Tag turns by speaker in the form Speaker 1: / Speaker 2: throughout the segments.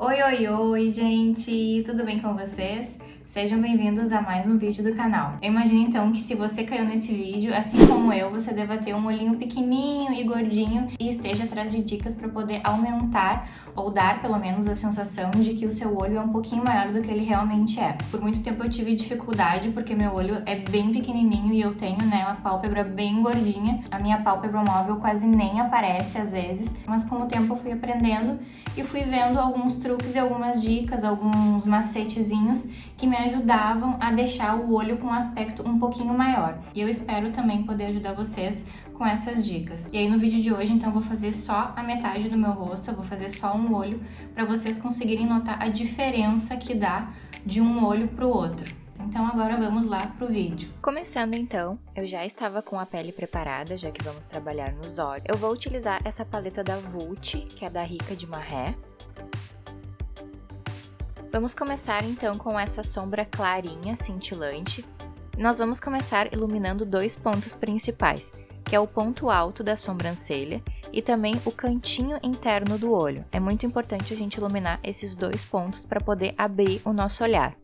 Speaker 1: Oi, oi, oi, gente! Tudo bem com vocês? Sejam bem-vindos a mais um vídeo do canal. Eu imagino então que se você caiu nesse vídeo, assim como eu, você deva ter um olhinho pequenininho e gordinho e esteja atrás de dicas para poder aumentar ou dar pelo menos a sensação de que o seu olho é um pouquinho maior do que ele realmente é. Por muito tempo eu tive dificuldade porque meu olho é bem pequenininho e eu tenho, uma pálpebra bem gordinha. A minha pálpebra móvel quase nem aparece às vezes, mas com o tempo eu fui aprendendo e fui vendo alguns truques e algumas dicas, alguns macetezinhos que me ajudavam a deixar o olho com um aspecto um pouquinho maior. E eu espero também poder ajudar vocês com essas dicas. E aí no vídeo de hoje, então, eu vou fazer só a metade do meu rosto, eu vou fazer só um olho, para vocês conseguirem notar a diferença que dá de um olho pro outro. Então agora vamos lá pro vídeo.
Speaker 2: Começando então, eu já estava com a pele preparada, já que vamos trabalhar nos olhos. Eu vou utilizar essa paleta da Vult, que é da Rica de Marré. Vamos começar então com essa sombra clarinha, cintilante. Nós vamos começar iluminando dois pontos principais, que é o ponto alto da sobrancelha e também o cantinho interno do olho. É muito importante a gente iluminar esses dois pontos para poder abrir o nosso olhar.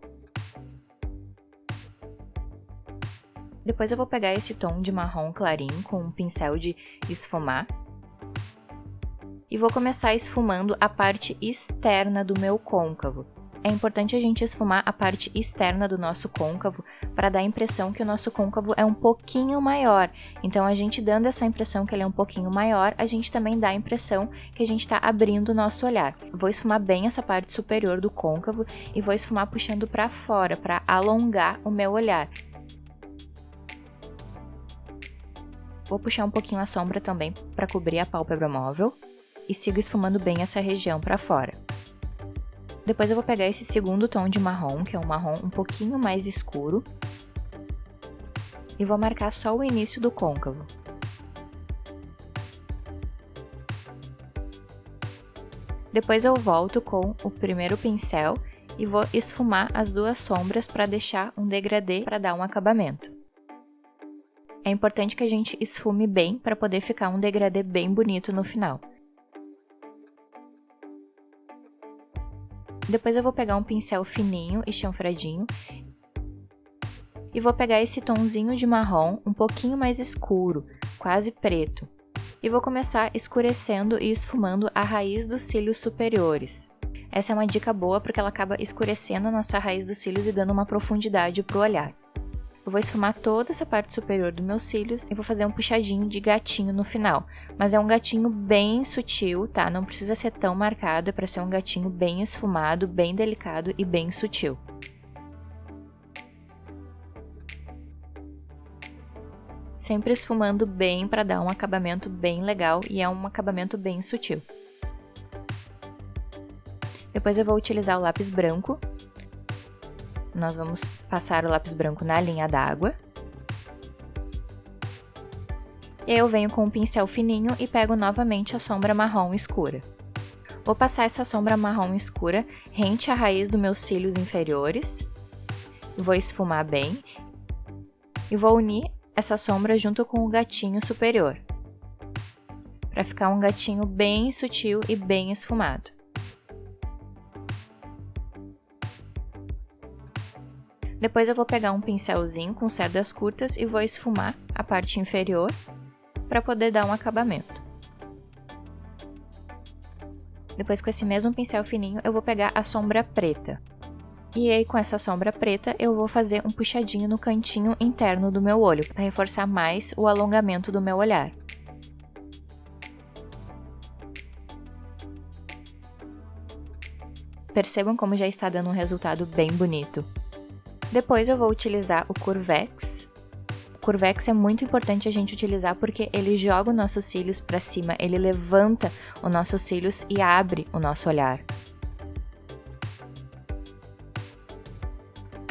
Speaker 2: Depois eu vou pegar esse tom de marrom clarinho com um pincel de esfumar e vou começar esfumando a parte externa do meu côncavo. É importante a gente esfumar a parte externa do nosso côncavo para dar a impressão que o nosso côncavo é um pouquinho maior. Então, a gente dando essa impressão que ele é um pouquinho maior, a gente também dá a impressão que a gente está abrindo o nosso olhar. Vou esfumar bem essa parte superior do côncavo e vou esfumar puxando para fora, para alongar o meu olhar. Vou puxar um pouquinho a sombra também para cobrir a pálpebra móvel e sigo esfumando bem essa região para fora. Depois eu vou pegar esse segundo tom de marrom, que é um marrom um pouquinho mais escuro, e vou marcar só o início do côncavo. Depois eu volto com o primeiro pincel e vou esfumar as duas sombras para deixar um degradê para dar um acabamento. É importante que a gente esfume bem para poder ficar um degradê bem bonito no final. Depois eu vou pegar um pincel fininho e chanfradinho e vou pegar esse tomzinho de marrom um pouquinho mais escuro, quase preto, e vou começar escurecendo e esfumando a raiz dos cílios superiores. Essa é uma dica boa porque ela acaba escurecendo a nossa raiz dos cílios e dando uma profundidade para o olhar. Eu vou esfumar toda essa parte superior dos meus cílios e vou fazer um puxadinho de gatinho no final. Mas é um gatinho bem sutil, tá? Não precisa ser tão marcado, é para ser um gatinho bem esfumado, bem delicado e bem sutil. Sempre esfumando bem para dar um acabamento bem legal e é um acabamento bem sutil. Depois eu vou utilizar o lápis branco. Nós vamos passar o lápis branco na linha d'água. E aí eu venho com um pincel fininho e pego novamente a sombra marrom escura. Vou passar essa sombra marrom escura rente à raiz dos meus cílios inferiores. Vou esfumar bem. E vou unir essa sombra junto com o gatinho superior, para ficar um gatinho bem sutil e bem esfumado. Depois eu vou pegar um pincelzinho com cerdas curtas e vou esfumar a parte inferior para poder dar um acabamento. Depois com esse mesmo pincel fininho eu vou pegar a sombra preta. E aí com essa sombra preta eu vou fazer um puxadinho no cantinho interno do meu olho para reforçar mais o alongamento do meu olhar. Percebam como já está dando um resultado bem bonito. Depois eu vou utilizar o Curvex. O Curvex é muito importante a gente utilizar porque ele joga os nossos cílios para cima, ele levanta os nossos cílios e abre o nosso olhar.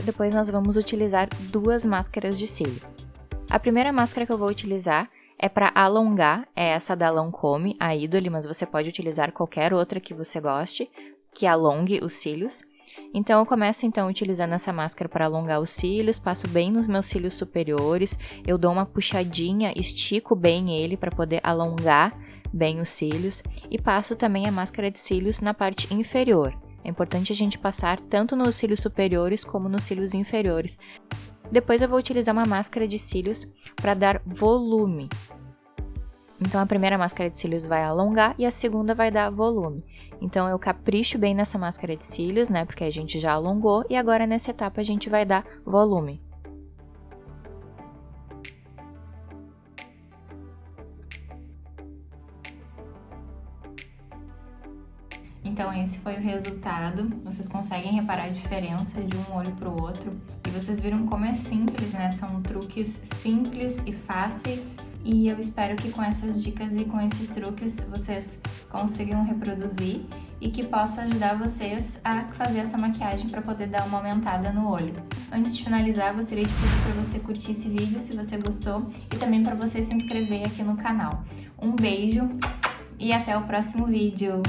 Speaker 2: Depois nós vamos utilizar duas máscaras de cílios. A primeira máscara que eu vou utilizar é para alongar, é essa da Lancôme, a Idole, mas você pode utilizar qualquer outra que você goste, que alongue os cílios. Então eu começo utilizando essa máscara para alongar os cílios, passo bem nos meus cílios superiores, eu dou uma puxadinha, estico bem ele para poder alongar bem os cílios e passo também a máscara de cílios na parte inferior. É importante a gente passar tanto nos cílios superiores como nos cílios inferiores. Depois eu vou utilizar uma máscara de cílios para dar volume. Então a primeira máscara de cílios vai alongar e a segunda vai dar volume. Então eu capricho bem nessa máscara de cílios, né, porque a gente já alongou e agora nessa etapa a gente vai dar volume.
Speaker 1: Então esse foi o resultado, vocês conseguem reparar a diferença de um olho para o outro. E vocês viram como é simples, né? São truques simples e fáceis. E eu espero que com essas dicas e com esses truques vocês consigam reproduzir e que possa ajudar vocês a fazer essa maquiagem para poder dar uma aumentada no olho. Antes de finalizar, gostaria de pedir para você curtir esse vídeo se você gostou e também para você se inscrever aqui no canal. Um beijo e até o próximo vídeo!